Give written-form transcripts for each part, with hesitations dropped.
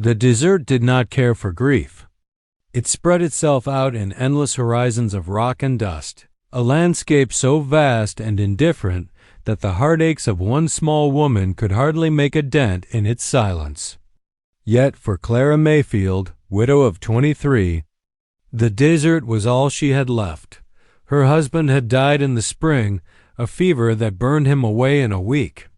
The desert did not care for grief. It spread itself out in endless horizons of rock and dust, a landscape so vast and indifferent that the heartaches of one small woman could hardly make a dent in its silence. Yet for Clara Mayfield, widow of 23, the desert was all she had left. Her husband had died in the spring, a fever that burned him away in a week,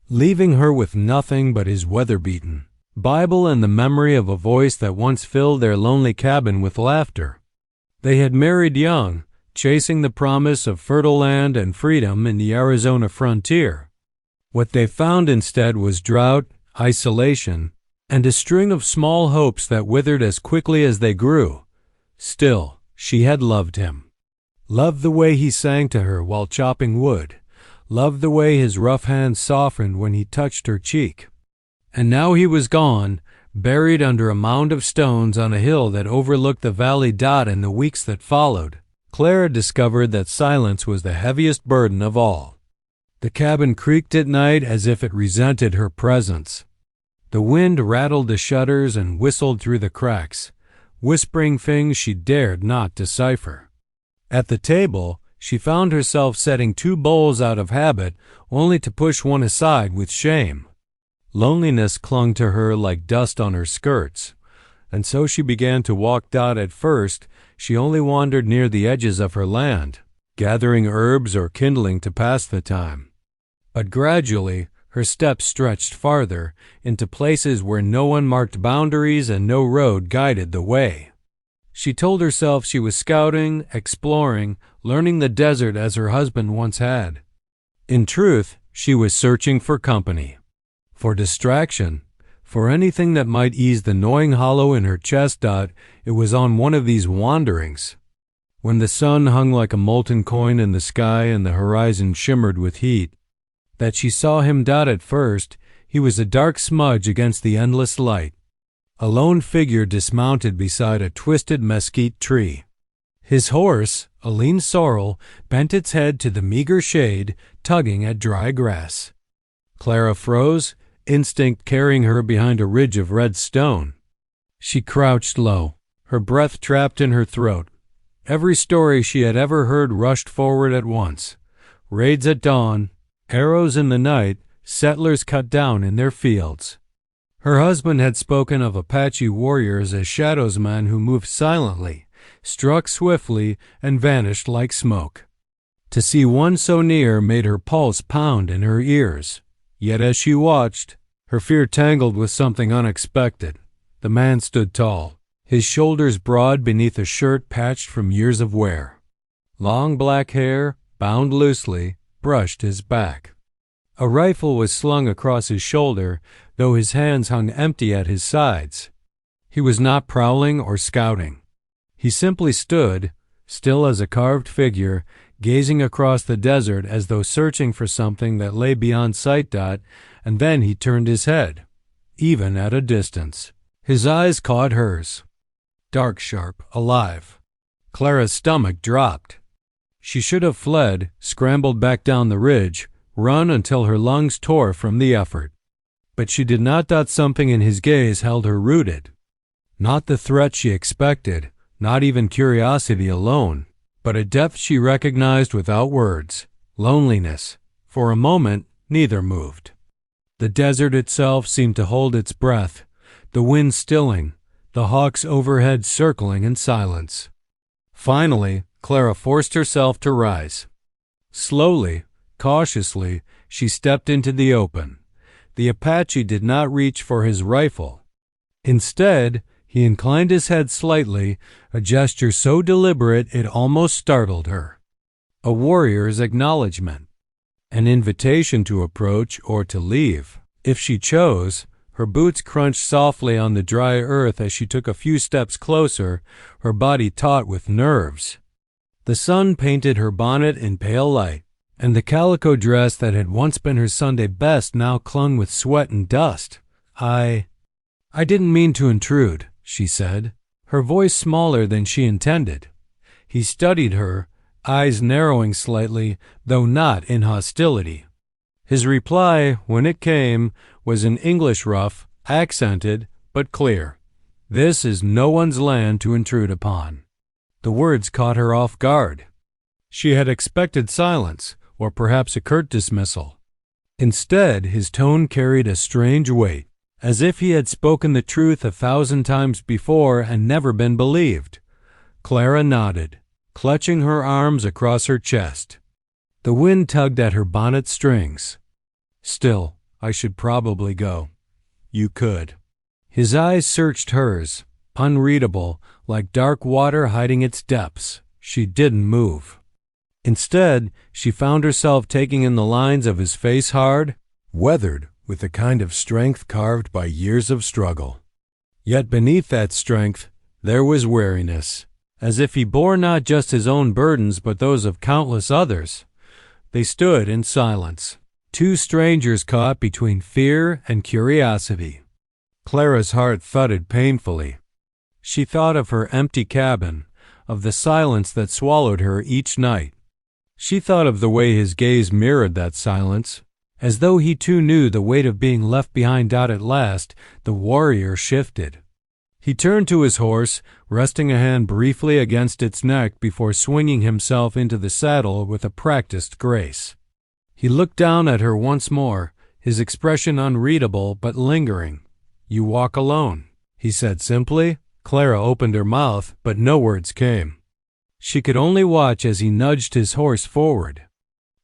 leaving her with nothing but his weather-beaten Bible and the memory of a voice that once filled their lonely cabin with laughter. They had married young, chasing the promise of fertile land and freedom in the Arizona frontier. What they found instead was drought, isolation, and a string of small hopes that withered as quickly as they grew. Still, she had loved him. Loved the way he sang to her while chopping wood. Loved the way his rough hands softened when he touched her cheek. And now he was gone, buried under a mound of stones on a hill that overlooked the valley dot. In the weeks that followed, Clara discovered that silence was the heaviest burden of all. The cabin creaked at night as if it resented her presence. The wind rattled the shutters and whistled through the cracks, whispering things she dared not decipher. At the table, she found herself setting 2 bowls out of habit, only to push one aside with shame. Loneliness clung to her like dust on her skirts, and so she began to walk. At first, she only wandered near the edges of her land, gathering herbs or kindling to pass the time. But gradually, her steps stretched farther, into places where no one marked boundaries and no road guided the way. She told herself she was scouting, exploring, learning the desert as her husband once had. In truth, she was searching for company, for distraction, for anything that might ease the gnawing hollow in her chest. It was on one of these wanderings, when the sun hung like a molten coin in the sky and the horizon shimmered with heat, that she saw him. At first, he was a dark smudge against the endless light, a lone figure dismounted beside a twisted mesquite tree. His horse, a lean sorrel, bent its head to the meager shade, tugging at dry grass. Clara froze, instinct carrying her behind a ridge of red stone. She crouched low, her breath trapped in her throat. Every story she had ever heard rushed forward at once. Raids at dawn, arrows in the night, settlers cut down in their fields. Her husband had spoken of Apache warriors as shadowsmen who moved silently, struck swiftly, and vanished like smoke. To see one so near made her pulse pound in her ears. Yet as she watched, her fear tangled with something unexpected. The man stood tall, his shoulders broad beneath a shirt patched from years of wear. Long black hair, bound loosely, brushed his back. A rifle was slung across his shoulder, though his hands hung empty at his sides. He was not prowling or scouting. He simply stood, still as a carved figure, gazing across the desert as though searching for something that lay beyond sight. And then he turned his head, even at a distance. His eyes caught hers, dark, sharp, alive. Clara's stomach dropped. She should have fled, scrambled back down the ridge, run until her lungs tore from the effort. But she did not. Something in his gaze held her rooted. Not the threat she expected, not even curiosity alone, but a depth she recognized without words, loneliness. For a moment, neither moved. The desert itself seemed to hold its breath, the wind stilling, the hawks overhead circling in silence. Finally, Clara forced herself to rise. Slowly, cautiously, she stepped into the open. The Apache did not reach for his rifle. Instead, he inclined his head slightly, a gesture so deliberate it almost startled her. A warrior's acknowledgement. An invitation to approach or to leave. If she chose, her boots crunched softly on the dry earth as she took a few steps closer, her body taut with nerves. The sun painted her bonnet in pale light, and the calico dress that had once been her Sunday best now clung with sweat and dust. I didn't mean to intrude, she said, her voice smaller than she intended. He studied her, eyes narrowing slightly, though not in hostility. His reply, when it came, was in English rough, accented, but clear. "This is no one's land to intrude upon." The words caught her off guard. She had expected silence, or perhaps a curt dismissal. Instead, his tone carried a strange weight, as if he had spoken the truth 1,000 times before and never been believed. Clara nodded, clutching her arms across her chest. The wind tugged at her bonnet strings. "Still, I should probably go." "You could." His eyes searched hers, unreadable, like dark water hiding its depths. She didn't move. Instead, she found herself taking in the lines of his face, hard, weathered with a kind of strength carved by years of struggle. Yet beneath that strength, there was weariness, as if he bore not just his own burdens but those of countless others. They stood in silence, two strangers caught between fear and curiosity. Clara's heart thudded painfully. She thought of her empty cabin, of the silence that swallowed her each night. She thought of the way his gaze mirrored that silence. As though he too knew the weight of being left behind. At last, the warrior shifted. He turned to his horse, resting a hand briefly against its neck before swinging himself into the saddle with a practiced grace. He looked down at her once more, his expression unreadable but lingering. "You walk alone," he said simply. Clara opened her mouth, but no words came. She could only watch as he nudged his horse forward.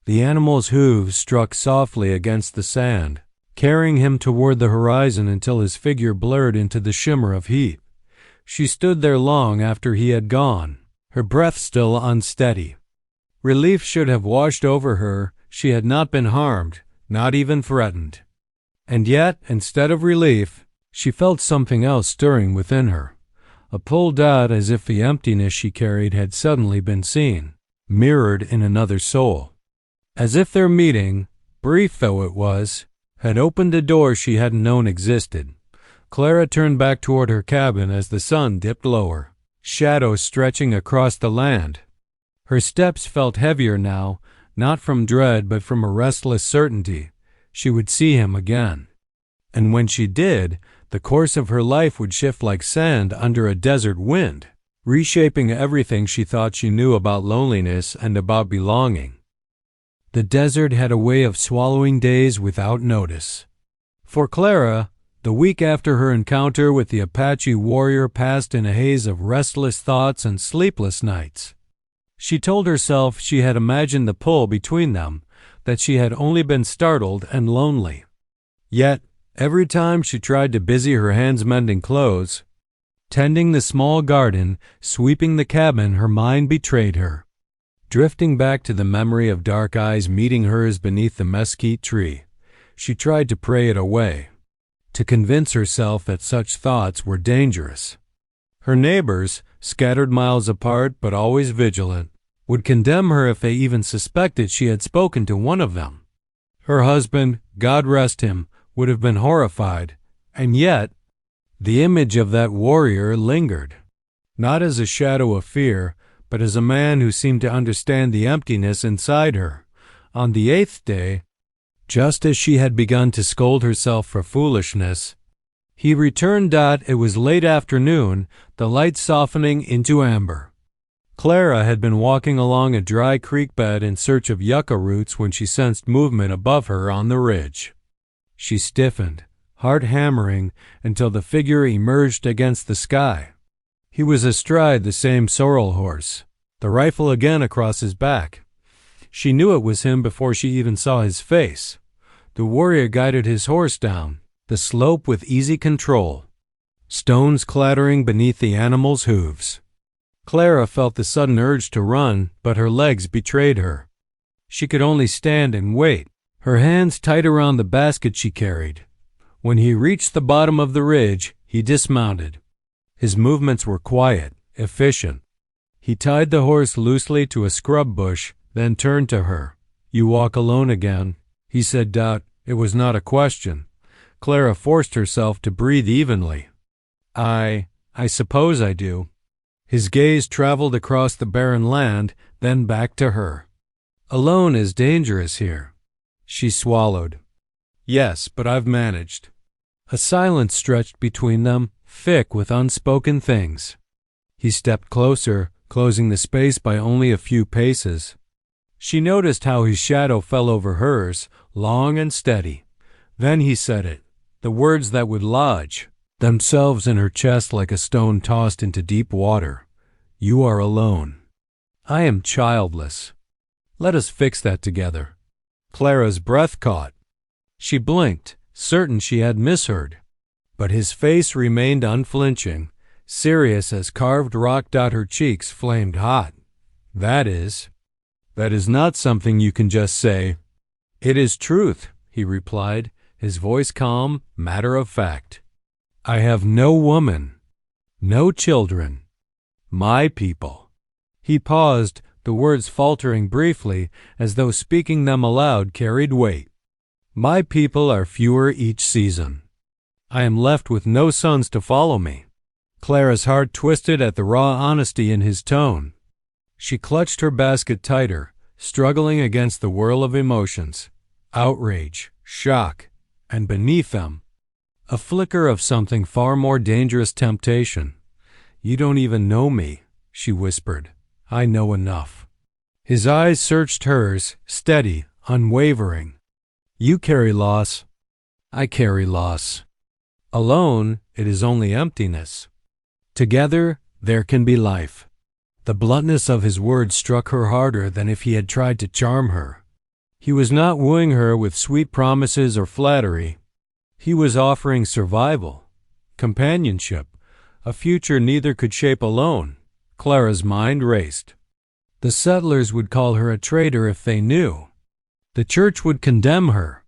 The animal's hooves struck softly against the sand, carrying him toward the horizon until his figure blurred into the shimmer of heat. She stood there long after he had gone, her breath still unsteady. Relief should have washed over her. She had not been harmed, not even threatened. And yet, instead of relief, she felt something else stirring within her. A pull out, as if the emptiness she carried had suddenly been seen, mirrored in another soul. As if their meeting, brief though it was, had opened a door she hadn't known existed. Clara turned back toward her cabin as the sun dipped lower, shadows stretching across the land. Her steps felt heavier now, not from dread but from a restless certainty. She would see him again. And when she did, the course of her life would shift like sand under a desert wind, reshaping everything she thought she knew about loneliness and about belonging. The desert had a way of swallowing days without notice. For Clara, the week after her encounter with the Apache warrior passed in a haze of restless thoughts and sleepless nights. She told herself she had imagined the pull between them, that she had only been startled and lonely. Yet, every time she tried to busy her hands mending clothes, tending the small garden, sweeping the cabin, her mind betrayed her. Drifting back to the memory of dark eyes meeting hers beneath the mesquite tree, she tried to pray it away, to convince herself that such thoughts were dangerous. Her neighbors, scattered miles apart but always vigilant, would condemn her if they even suspected she had spoken to one of them. Her husband, God rest him, would have been horrified, and yet the image of that warrior lingered, not as a shadow of fear, but as a man who seemed to understand the emptiness inside her. On the 8th day, just as she had begun to scold herself for foolishness, he returned. It was late afternoon, the light softening into amber. Clara had been walking along a dry creek bed in search of yucca roots when she sensed movement above her on the ridge. She stiffened, heart hammering, until the figure emerged against the sky. He was astride the same sorrel horse, the rifle again across his back. She knew it was him before she even saw his face. The warrior guided his horse down the slope with easy control, stones clattering beneath the animal's hooves. Clara felt the sudden urge to run, but her legs betrayed her. She could only stand and wait, her hands tight around the basket she carried. When he reached the bottom of the ridge, he dismounted. His movements were quiet, efficient. He tied the horse loosely to a scrub bush, then turned to her. "You walk alone again," he said. It was not a question. Clara forced herself to breathe evenly. I suppose I do." His gaze traveled across the barren land, then back to her. "Alone is dangerous here." She swallowed. "Yes, but I've managed." A silence stretched between them, thick with unspoken things. He stepped closer, closing the space by only a few paces. She noticed how his shadow fell over hers, long and steady. Then he said it, the words that would lodge themselves in her chest like a stone tossed into deep water. You are alone. I am childless. Let us fix that together. Clara's breath caught. She blinked, certain she had misheard. But his face remained unflinching, serious as carved rock. Her cheeks flamed hot. That is not something you can just say. It is truth, he replied, his voice calm, matter of fact. I have no woman, no children. My people. He paused, the words faltering briefly, as though speaking them aloud carried weight. My people are fewer each season. I am left with no sons to follow me. Clara's heart twisted at the raw honesty in his tone. She clutched her basket tighter, struggling against the whirl of emotions. Outrage, shock, and beneath them, a flicker of something far more dangerous, temptation. You don't even know me, she whispered. I know enough. His eyes searched hers, steady, unwavering. You carry loss. I carry loss. Alone, it is only emptiness. Together, there can be life. The bluntness of his words struck her harder than if he had tried to charm her. He was not wooing her with sweet promises or flattery. He was offering survival, companionship, a future neither could shape alone. Clara's mind raced. The settlers would call her a traitor if they knew. The church would condemn her.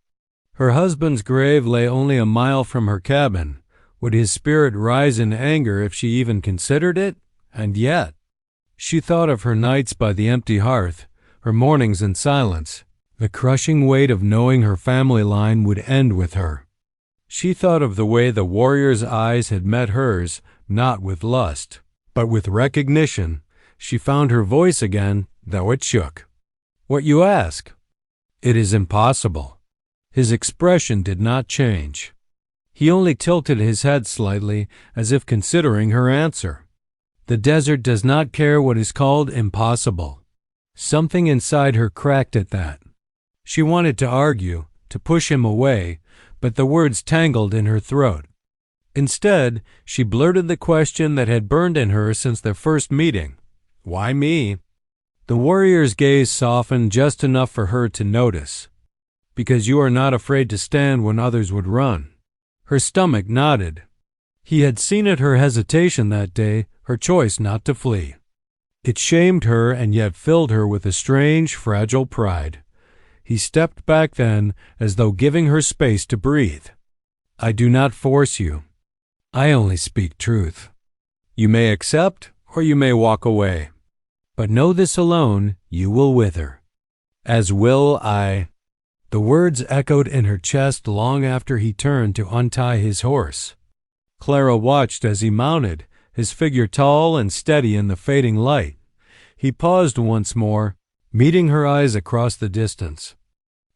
Her husband's grave lay only a mile from her cabin. Would his spirit rise in anger if she even considered it? And yet, she thought of her nights by the empty hearth, her mornings in silence, the crushing weight of knowing her family line would end with her. She thought of the way the warrior's eyes had met hers, not with lust, but with recognition. She found her voice again, though it shook. What you ask? It is impossible. His expression did not change. He only tilted his head slightly, as if considering her answer. The desert does not care what is called impossible. Something inside her cracked at that. She wanted to argue, to push him away, but the words tangled in her throat. Instead, she blurted the question that had burned in her since their first meeting. Why me? The warrior's gaze softened just enough for her to notice. Because you are not afraid to stand when others would run. Her stomach nodded. He had seen it, her hesitation that day, her choice not to flee. It shamed her and yet filled her with a strange, fragile pride. He stepped back then, as though giving her space to breathe. I do not force you. I only speak truth. You may accept, or you may walk away. But know this alone, you will wither. As will I. The words echoed in her chest long after he turned to untie his horse. Clara watched as he mounted, his figure tall and steady in the fading light. He paused once more, meeting her eyes across the distance.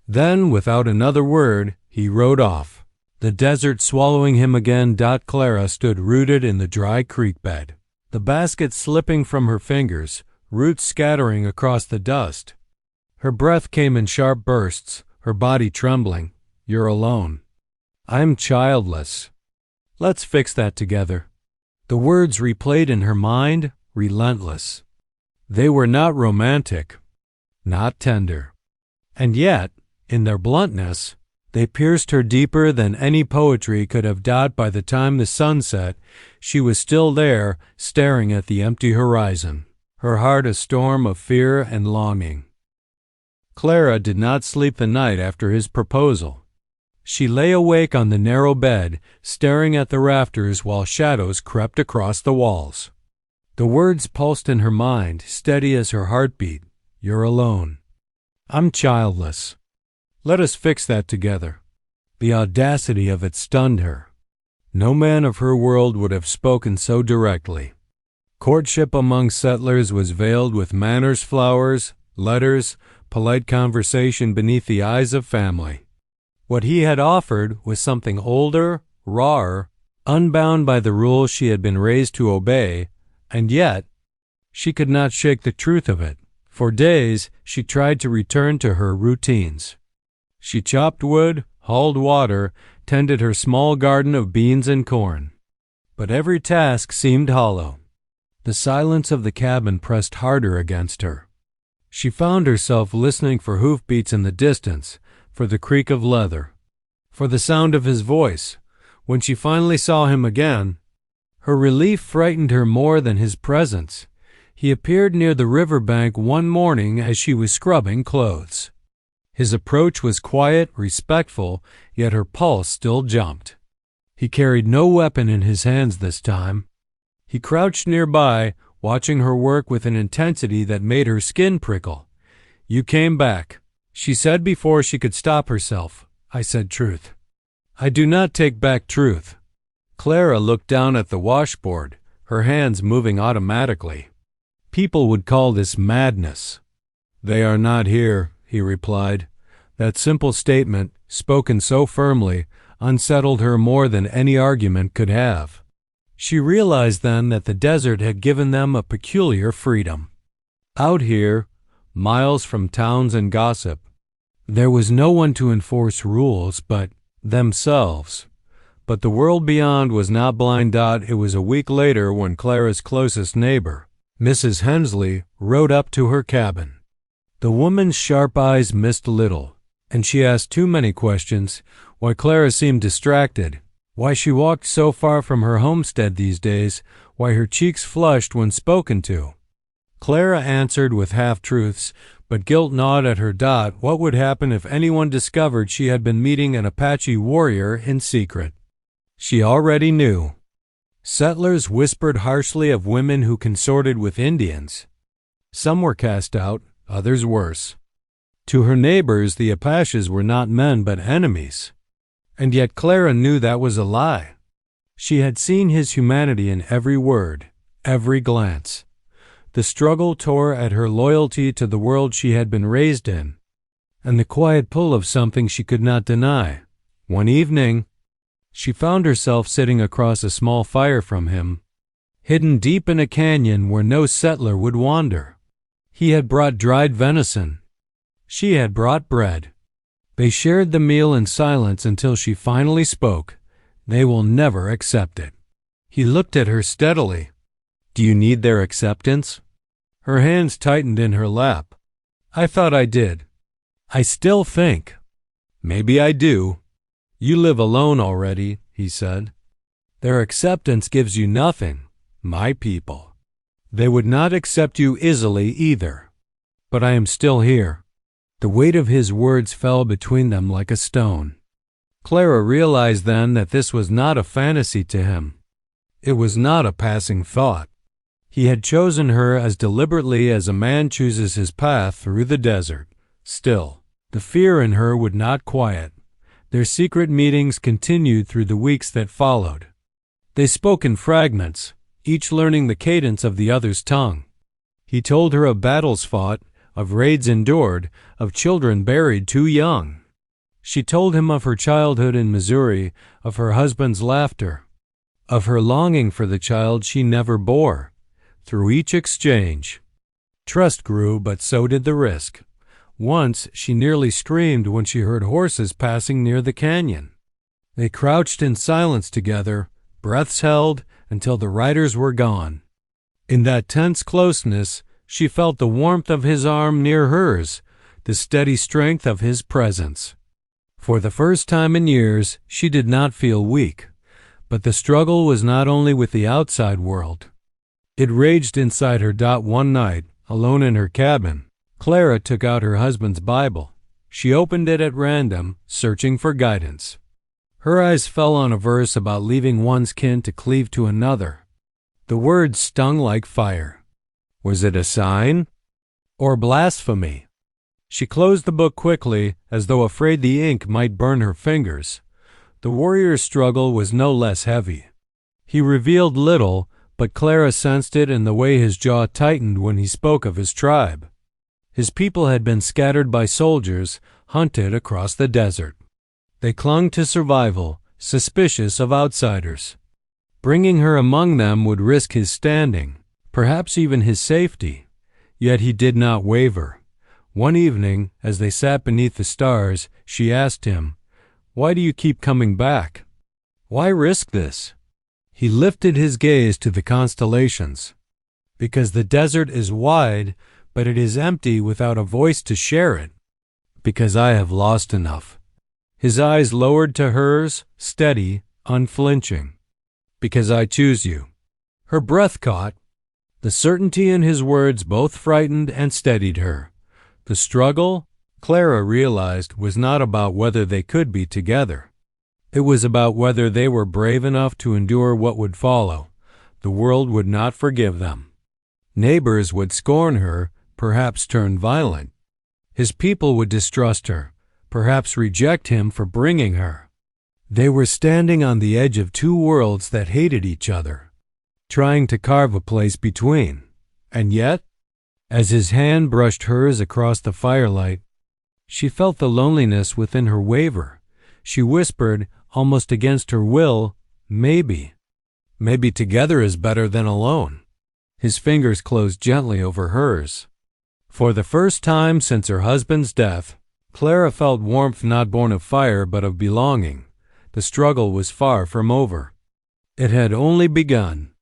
Then, without another word, he rode off, the desert swallowing him again. Clara stood rooted in the dry creek bed, the basket slipping from her fingers, roots scattering across the dust. Her breath came in sharp bursts, her body trembling. You're alone. I'm childless. Let's fix that together. The words replayed in her mind, relentless. They were not romantic, not tender. And yet, in their bluntness, they pierced her deeper than any poetry could have. By the time the sun set, she was still there, staring at the empty horizon, her heart a storm of fear and longing. Clara did not sleep the night after his proposal. She lay awake on the narrow bed, staring at the rafters while shadows crept across the walls. The words pulsed in her mind, steady as her heartbeat. You're alone. I'm childless. Let us fix that together. The audacity of it stunned her. No man of her world would have spoken so directly. Courtship among settlers was veiled with manners, flowers, letters, polite conversation beneath the eyes of family. What he had offered was something older, rawer, unbound by the rules she had been raised to obey, and yet she could not shake the truth of it. For days she tried to return to her routines. She chopped wood, hauled water, tended her small garden of beans and corn. But every task seemed hollow. The silence of the cabin pressed harder against her. She found herself listening for hoofbeats in the distance, for the creak of leather, for the sound of his voice. When she finally saw him again, her relief frightened her more than his presence. He appeared near the riverbank one morning as she was scrubbing clothes. His approach was quiet, respectful, yet her pulse still jumped. He carried no weapon in his hands this time. He crouched nearby, watching her work with an intensity that made her skin prickle. "You came back," she said before she could stop herself. "I said truth." "I do not take back truth." Clara looked down at the washboard, her hands moving automatically. "People would call this madness." "They are not here," he replied. That simple statement, spoken so firmly, unsettled her more than any argument could have. She realized then that the desert had given them a peculiar freedom. Out here, miles from towns and gossip, there was no one to enforce rules but themselves. But the world beyond was not blind. It was a week later when Clara's closest neighbor, Mrs. Hensley, rode up to her cabin. The woman's sharp eyes missed little, and she asked too many questions. Why Clara seemed distracted, why she walked so far from her homestead these days, why her cheeks flushed when spoken to. Clara answered with half-truths, but guilt gnawed at her. What would happen if anyone discovered she had been meeting an Apache warrior in secret? She already knew. Settlers whispered harshly of women who consorted with Indians. Some were cast out, others worse. To her neighbors, the Apaches were not men but enemies. And yet Clara knew that was a lie. She had seen his humanity in every word, every glance. The struggle tore at her loyalty to the world she had been raised in, and the quiet pull of something she could not deny. One evening, she found herself sitting across a small fire from him, hidden deep in a canyon where no settler would wander. He had brought dried venison. She had brought bread. They shared the meal in silence until she finally spoke. "They will never accept it." He looked at her steadily. "Do you need their acceptance?" Her hands tightened in her lap. "I thought I did. I still think. Maybe I do." "You live alone already," he said. "Their acceptance gives you nothing, my people. They would not accept you easily either. But I am still here." The weight of his words fell between them like a stone. Clara realized then that this was not a fantasy to him. It was not a passing thought. He had chosen her as deliberately as a man chooses his path through the desert. Still, the fear in her would not quiet. Their secret meetings continued through the weeks that followed. They spoke in fragments, each learning the cadence of the other's tongue. He told her of battles fought, of raids endured, of children buried too young. She told him of her childhood in Missouri, of her husband's laughter, of her longing for the child she never bore. Through each exchange, trust grew, but so did the risk. Once she nearly screamed when she heard horses passing near the canyon. They crouched in silence together, breaths held until the riders were gone. In that tense closeness, she felt the warmth of his arm near hers, the steady strength of his presence. For the first time in years, she did not feel weak. But the struggle was not only with the outside world. It raged inside her. One night, alone in her cabin, Clara took out her husband's Bible. She opened it at random, searching for guidance. Her eyes fell on a verse about leaving one's kin to cleave to another. The words stung like fire. Was it a sign? Or blasphemy? She closed the book quickly, as though afraid the ink might burn her fingers. The warrior's struggle was no less heavy. He revealed little, but Clara sensed it in the way his jaw tightened when he spoke of his tribe. His people had been scattered by soldiers, hunted across the desert. They clung to survival, suspicious of outsiders. Bringing her among them would risk his standing, perhaps even his safety. Yet he did not waver. One evening, as they sat beneath the stars, she asked him, "Why do you keep coming back? Why risk this?" He lifted his gaze to the constellations. "Because the desert is wide, but it is empty without a voice to share it. Because I have lost enough." His eyes lowered to hers, steady, unflinching. "Because I choose you." Her breath caught. The certainty in his words both frightened and steadied her. The struggle, Clara realized, was not about whether they could be together. It was about whether they were brave enough to endure what would follow. The world would not forgive them. Neighbors would scorn her, perhaps turn violent. His people would distrust her, perhaps reject him for bringing her. They were standing on the edge of two worlds that hated each other, trying to carve a place between. And yet, as his hand brushed hers across the firelight, she felt the loneliness within her waver. She whispered, almost against her will, "Maybe. Maybe together is better than alone." His fingers closed gently over hers. For the first time since her husband's death, Clara felt warmth not born of fire but of belonging. The struggle was far from over. It had only begun.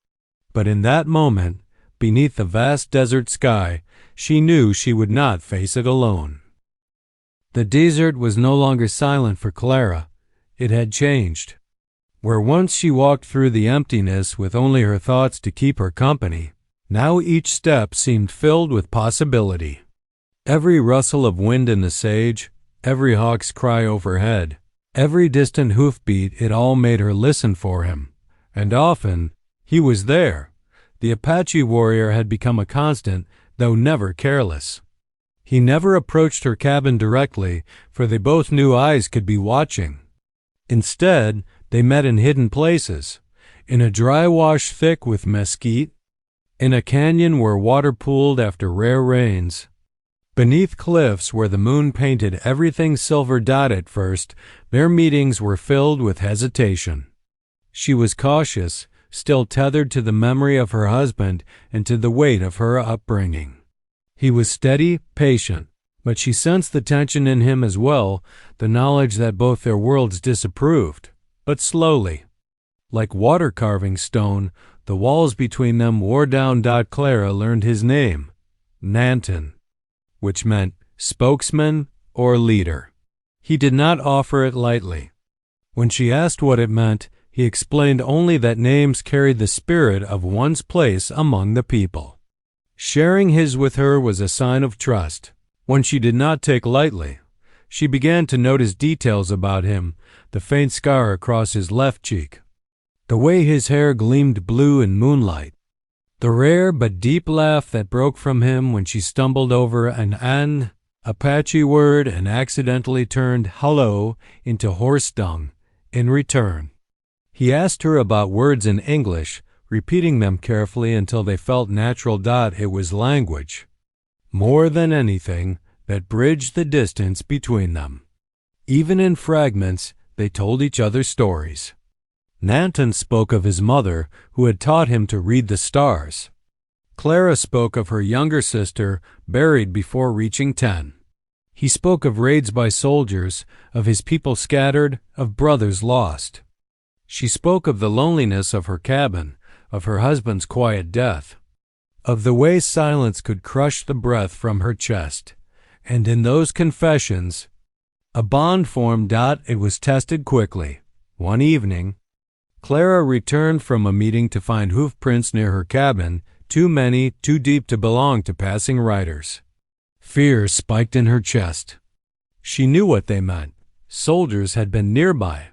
But in that moment, beneath the vast desert sky, she knew she would not face it alone. The desert was no longer silent for Clara. It had changed. Where once she walked through the emptiness with only her thoughts to keep her company, now each step seemed filled with possibility. Every rustle of wind in the sage, every hawk's cry overhead, every distant hoofbeat, it all made her listen for him. And often, he was there. The Apache warrior had become a constant, though never careless. He never approached her cabin directly, for they both knew eyes could be watching. Instead, they met in hidden places, in a dry wash thick with mesquite, in a canyon where water pooled after rare rains, beneath cliffs where the moon painted everything silver-dot at first. Their meetings were filled with hesitation. She was cautious, still tethered to the memory of her husband and to the weight of her upbringing. He was steady, patient, but she sensed the tension in him as well, the knowledge that both their worlds disapproved. But slowly, like water-carving stone, the walls between them wore down. Clara learned his name, Nanton, which meant spokesman or leader. He did not offer it lightly. When she asked what it meant, he explained only that names carried the spirit of one's place among the people. Sharing his with her was a sign of trust, one she did not take lightly. She began to notice details about him, the faint scar across his left cheek, the way his hair gleamed blue in moonlight, the rare but deep laugh that broke from him when she stumbled over an Apache word and accidentally turned hello into horse dung in return. He asked her about words in English, repeating them carefully until they felt natural. It was language, more than anything, that bridged the distance between them. Even in fragments, they told each other stories. Nanton spoke of his mother, who had taught him to read the stars. Clara spoke of her younger sister, buried before reaching 10. He spoke of raids by soldiers, of his people scattered, of brothers lost. She spoke of the loneliness of her cabin, of her husband's quiet death, of the way silence could crush the breath from her chest. And in those confessions, a bond formed. It was tested quickly. One evening, Clara returned from a meeting to find hoof prints near her cabin, too many, too deep to belong to passing riders. Fear spiked in her chest. She knew what they meant. Soldiers had been nearby.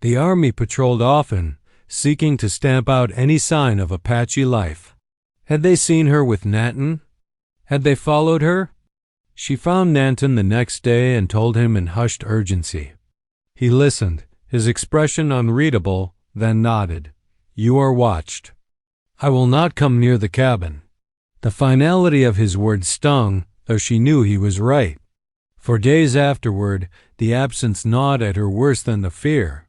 The army patrolled often, seeking to stamp out any sign of Apache life. Had they seen her with Nanton? Had they followed her? She found Nanton the next day and told him in hushed urgency. He listened, his expression unreadable, then nodded. "You are watched. I will not come near the cabin." The finality of his words stung, though she knew he was right. For days afterward, the absence gnawed at her worse than the fear.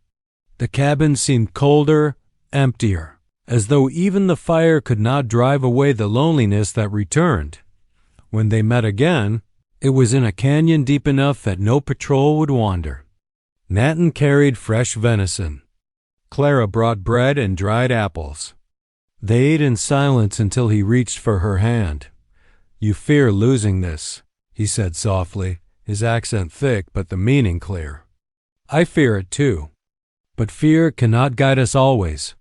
The cabin seemed colder, emptier, as though even the fire could not drive away the loneliness that returned. When they met again, it was in a canyon deep enough that no patrol would wander. Nanton carried fresh venison. Clara brought bread and dried apples. They ate in silence until he reached for her hand. "You fear losing this," he said softly, his accent thick but the meaning clear. "I fear it too. But fear cannot guide us always."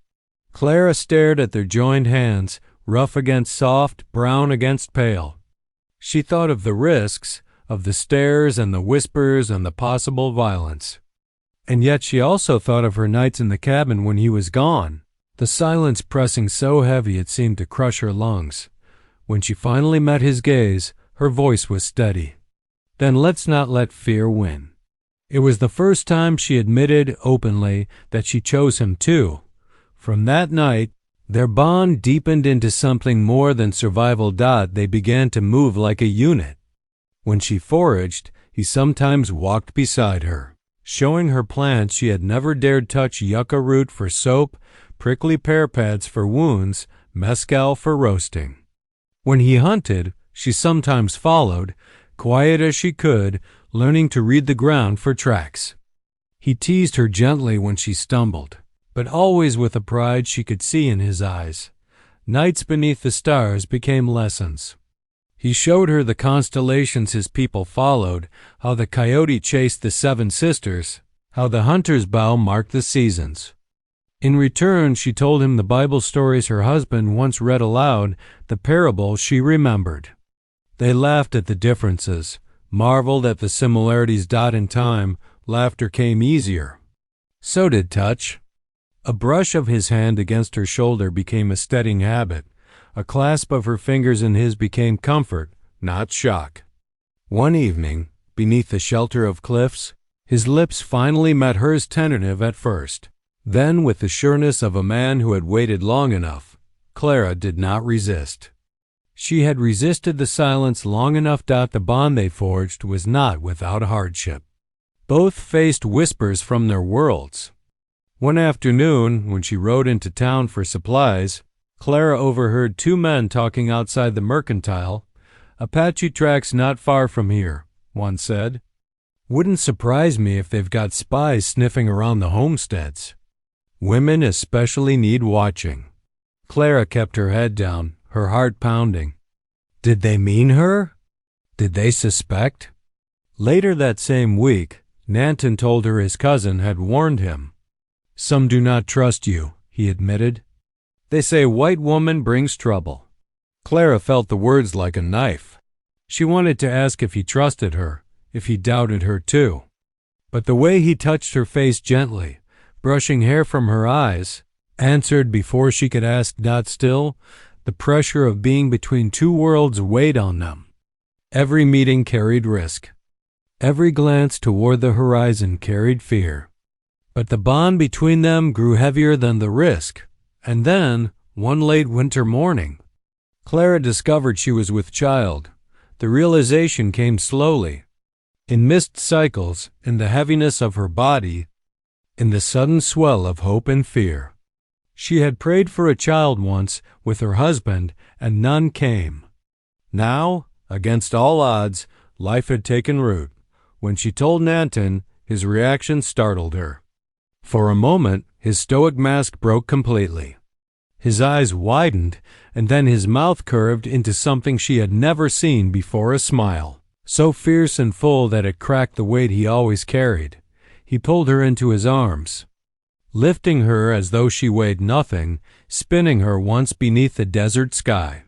Clara stared at their joined hands, rough against soft, brown against pale. She thought of the risks, of the stares and the whispers and the possible violence. And yet she also thought of her nights in the cabin when he was gone, the silence pressing so heavy it seemed to crush her lungs. When she finally met his gaze, her voice was steady. "Then let's not let fear win." It was the first time she admitted openly that she chose him too. From that night, their bond deepened into something more than survival. They began to move like a unit. When she foraged, he sometimes walked beside her, showing her plants she had never dared touch: yucca root for soap, prickly pear pads for wounds, mescal for roasting. When he hunted, she sometimes followed, quiet as she could, learning to read the ground for tracks. He teased her gently when she stumbled, but always with a pride she could see in his eyes. Nights beneath the stars became lessons. He showed her the constellations his people followed, how the coyote chased the seven sisters, how the hunter's bow marked the seasons. In return, she told him the Bible stories her husband once read aloud, the parables she remembered. They laughed at the differences, marveled at the similarities. In time, laughter came easier. So did touch. A brush of his hand against her shoulder became a steadying habit. A clasp of her fingers in his became comfort, not shock. One evening, beneath the shelter of cliffs, his lips finally met hers, tentative at first. Then, with the sureness of a man who had waited long enough, Clara did not resist. She had resisted the silence long enough. The bond they forged was not without hardship. Both faced whispers from their worlds. One afternoon, when she rode into town for supplies, Clara overheard two men talking outside the mercantile. "Apache tracks not far from here," one said. "Wouldn't surprise me if they've got spies sniffing around the homesteads. Women especially need watching." Clara kept her head down, her heart pounding. Did they mean her? Did they suspect? Later that same week, Nanton told her his cousin had warned him. "Some do not trust you," he admitted. "They say white woman brings trouble." Clara felt the words like a knife. She wanted to ask if he trusted her, if he doubted her too. But the way he touched her face gently, brushing hair from her eyes, answered before she could ask. Still, the pressure of being between two worlds weighed on them. Every meeting carried risk. Every glance toward the horizon carried fear. But the bond between them grew heavier than the risk. And then, one late winter morning, Clara discovered she was with child. The realization came slowly, in missed cycles, in the heaviness of her body, in the sudden swell of hope and fear. She had prayed for a child once with her husband, and none came. Now, against all odds, life had taken root. When she told Nanton, his reaction startled her. For a moment, his stoic mask broke completely. His eyes widened, and then his mouth curved into something she had never seen before, a smile, so fierce and full that it cracked the weight he always carried. He pulled her into his arms, lifting her as though she weighed nothing, spinning her once beneath the desert sky.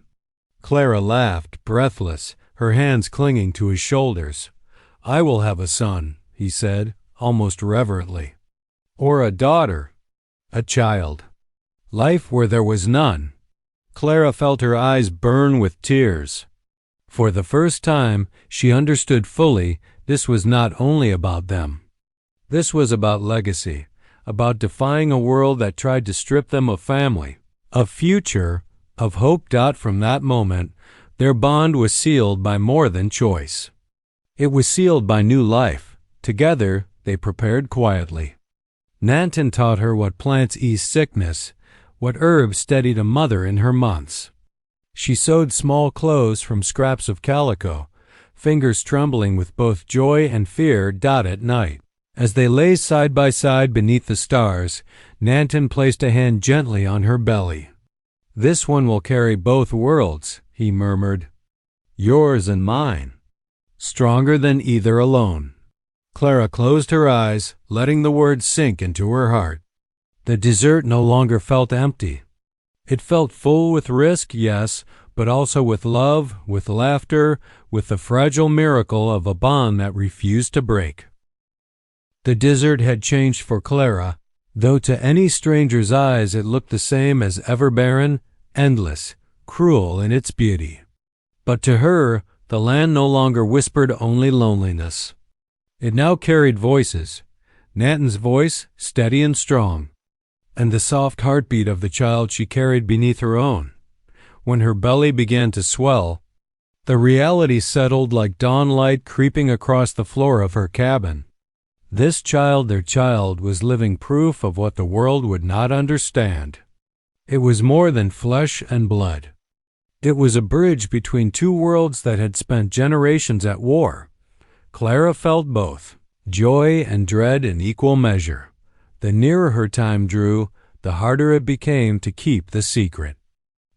Clara laughed, breathless, her hands clinging to his shoulders. "I will have a son," he said, almost reverently. "Or a daughter. A child. Life where there was none." Clara felt her eyes burn with tears. For the first time, she understood fully this was not only about them. This was about legacy, about defying a world that tried to strip them of family, of future, of hope. From that moment, their bond was sealed by more than choice. It was sealed by new life. Together, they prepared quietly. Nanton taught her what plants ease sickness, what herbs steadied a mother in her months. She sewed small clothes from scraps of calico, fingers trembling with both joy and fear at night. As they lay side by side beneath the stars, Nanton placed a hand gently on her belly. "This one will carry both worlds," he murmured. "Yours and mine. Stronger than either alone." Clara closed her eyes, letting the words sink into her heart. The desert no longer felt empty. It felt full with risk, yes, but also with love, with laughter, with the fragile miracle of a bond that refused to break. The desert had changed for Clara, though to any stranger's eyes it looked the same as ever barren, endless, cruel in its beauty. But to her, the land no longer whispered only loneliness. It now carried voices, Nanton's voice steady and strong, and the soft heartbeat of the child she carried beneath her own. When her belly began to swell, the reality settled like dawn light creeping across the floor of her cabin. This child, their child, was living proof of what the world would not understand. It was more than flesh and blood. It was a bridge between two worlds that had spent generations at war. Clara felt both, joy and dread in equal measure. The nearer her time drew, the harder it became to keep the secret.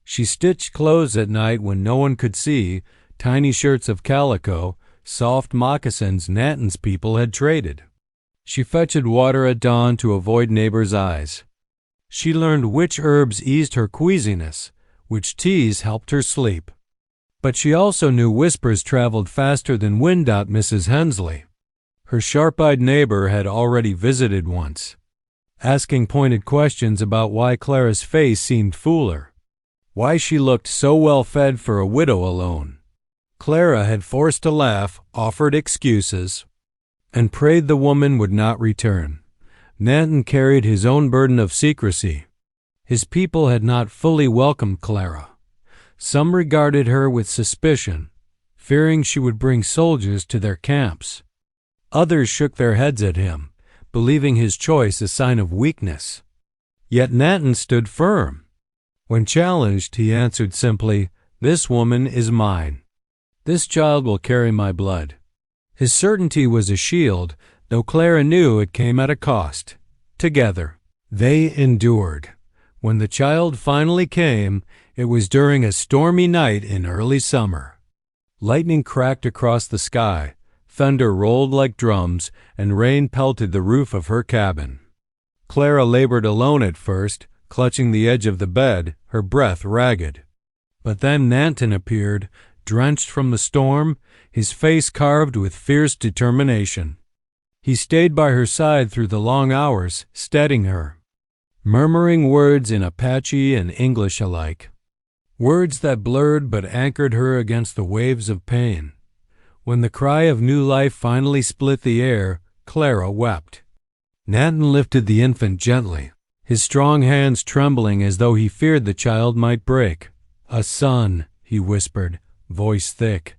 She stitched clothes at night when no one could see, tiny shirts of calico, soft moccasins Nanton's people had traded. She fetched water at dawn to avoid neighbors' eyes. She learned which herbs eased her queasiness, which teas helped her sleep. But she also knew whispers traveled faster than wind. Mrs. Hensley, her sharp-eyed neighbor, had already visited once, asking pointed questions about why Clara's face seemed fuller, why she looked so well-fed for a widow alone. Clara had forced to laugh, offered excuses, and prayed the woman would not return. Nanton carried his own burden of secrecy. His people had not fully welcomed Clara. Some regarded her with suspicion, fearing she would bring soldiers to their camps. Others shook their heads at him, believing his choice a sign of weakness. Yet Nanton stood firm. When challenged, he answered simply, "This woman is mine. This child will carry my blood." His certainty was a shield, though Clara knew it came at a cost. Together, they endured. When the child finally came, it was during a stormy night in early summer. Lightning cracked across the sky, thunder rolled like drums, and rain pelted the roof of her cabin. Clara labored alone at first, clutching the edge of the bed, her breath ragged. But then Nanton appeared, drenched from the storm, his face carved with fierce determination. He stayed by her side through the long hours, steadying her, murmuring words in Apache and English alike, words that blurred but anchored her against the waves of pain. When the cry of new life finally split the air, Clara wept. Nanton lifted the infant gently, his strong hands trembling as though he feared the child might break. "A son," he whispered, voice thick.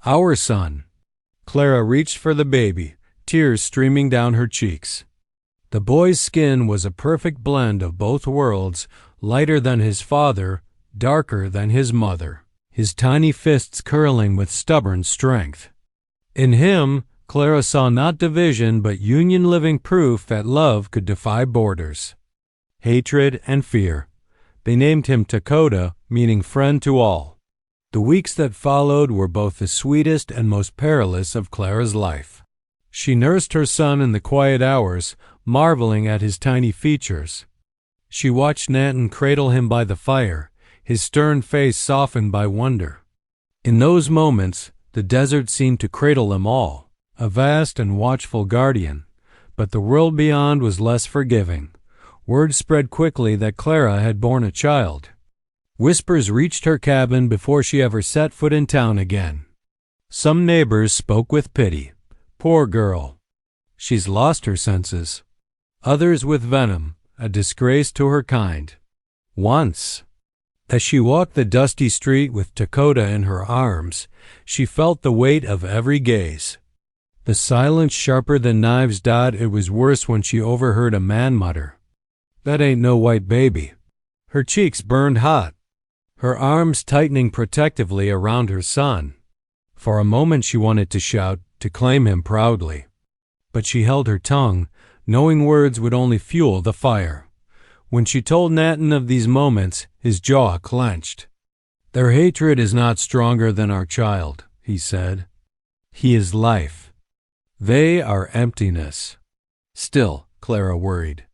"Our son." Clara reached for the baby, tears streaming down her cheeks. The boy's skin was a perfect blend of both worlds, lighter than his father, darker than his mother, his tiny fists curling with stubborn strength. In him, Clara saw not division but union, living proof that love could defy borders, hatred, and fear. They named him Dakota, meaning friend to all. The weeks that followed were both the sweetest and most perilous of Clara's life. She nursed her son in the quiet hours, marveling at his tiny features. She watched Nanton cradle him by the fire, his stern face softened by wonder. In those moments, the desert seemed to cradle them all, a vast and watchful guardian. But the world beyond was less forgiving. Word spread quickly that Clara had borne a child. Whispers reached her cabin before she ever set foot in town again. Some neighbors spoke with pity. "Poor girl. She's lost her senses." Others with venom, a disgrace to her kind. Once, as she walked the dusty street with Dakota in her arms, she felt the weight of every gaze. The silence sharper than knives. It was worse when she overheard a man mutter, "That ain't no white baby." Her cheeks burned hot, her arms tightening protectively around her son. For a moment she wanted to shout, to claim him proudly. But she held her tongue, knowing words would only fuel the fire. When she told Nathan of these moments, his jaw clenched. "Their hatred is not stronger than our child," he said. "He is life. They are emptiness." Still, Clara worried.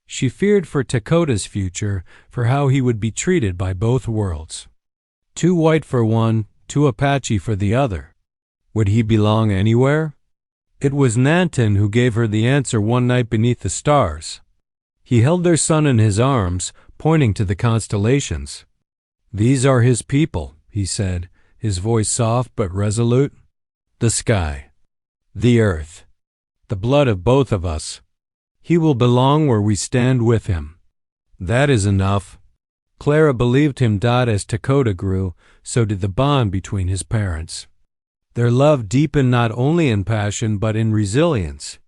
She feared for Dakota's future, for how he would be treated by both worlds. Too white for one, too Apache for the other. Would he belong anywhere? It was Nathan who gave her the answer one night beneath the stars. He held their son in his arms, pointing to the constellations. "These are his people," he said, his voice soft but resolute. "The sky. The earth. The blood of both of us. He will belong where we stand with him. That is enough." Clara believed him. As Dakota grew, so did the bond between his parents. Their love deepened not only in passion but in resilience.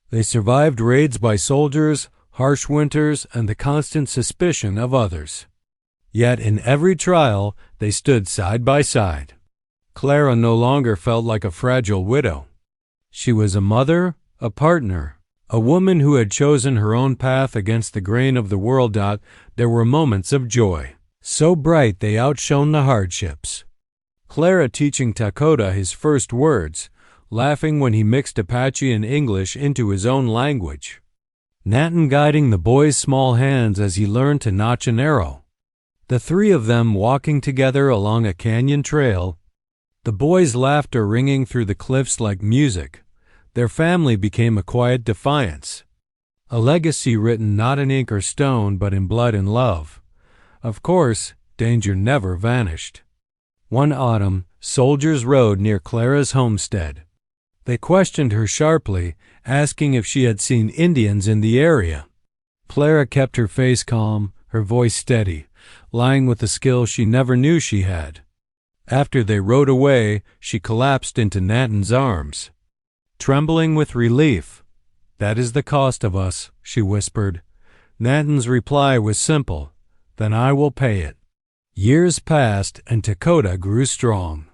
They survived raids by soldiers, harsh winters, and the constant suspicion of others. Yet in every trial they stood side by side. Clara no longer felt like a fragile widow. She was a mother, a partner, a woman who had chosen her own path against the grain of the world. There were moments of joy, so bright they outshone the hardships. Clara teaching Dakota his first words, laughing when he mixed Apache and English into his own language. Nathan guiding the boy's small hands as he learned to notch an arrow. The three of them walking together along a canyon trail, the boy's laughter ringing through the cliffs like music. Their family became a quiet defiance, a legacy written not in ink or stone but in blood and love. Of course, danger never vanished. One autumn, soldiers rode near Clara's homestead. They questioned her sharply, asking if she had seen Indians in the area. Clara kept her face calm, her voice steady, lying with a skill she never knew she had. After they rode away, she collapsed into Nathan's arms. Trembling with relief, "That is the cost of us," she whispered. Nathan's reply was simple, "Then I will pay it." Years passed and Dakota grew strong.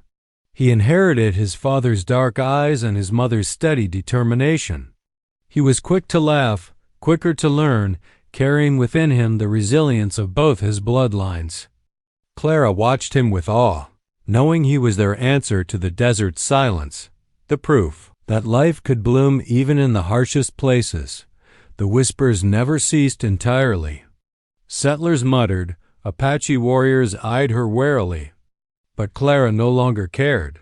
He inherited his father's dark eyes and his mother's steady determination. He was quick to laugh, quicker to learn, carrying within him the resilience of both his bloodlines. Clara watched him with awe, knowing he was their answer to the desert's silence, the proof that life could bloom even in the harshest places. The whispers never ceased entirely. Settlers muttered, Apache warriors eyed her warily. But Clara no longer cared.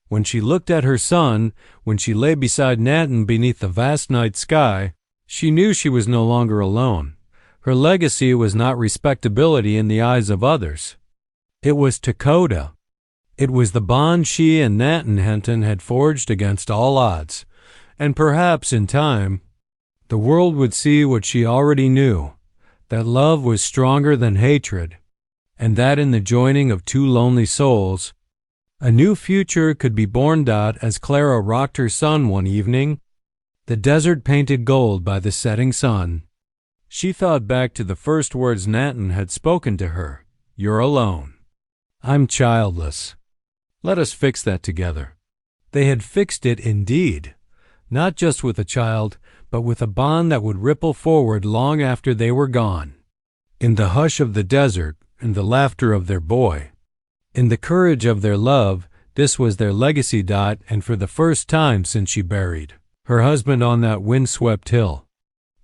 When she looked at her son, when she lay beside Nathan beneath the vast night sky, she knew she was no longer alone. Her legacy was not respectability in the eyes of others. It was Dakota. It was the bond she and Nathan Henton had forged against all odds, and perhaps in time, the world would see what she already knew, that love was stronger than hatred, and that in the joining of two lonely souls, a new future could be born. As Clara rocked her son one evening, the desert painted gold by the setting sun, she thought back to the first words Nathan had spoken to her, "You're alone. I'm childless. Let us fix that together." They had fixed it indeed, not just with a child, but with a bond that would ripple forward long after they were gone. In the hush of the desert, in the laughter of their boy, in the courage of their love, this was their legacy. And for the first time since she buried her husband on that windswept hill,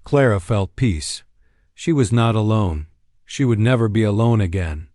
Clara felt peace. She was not alone. She would never be alone again.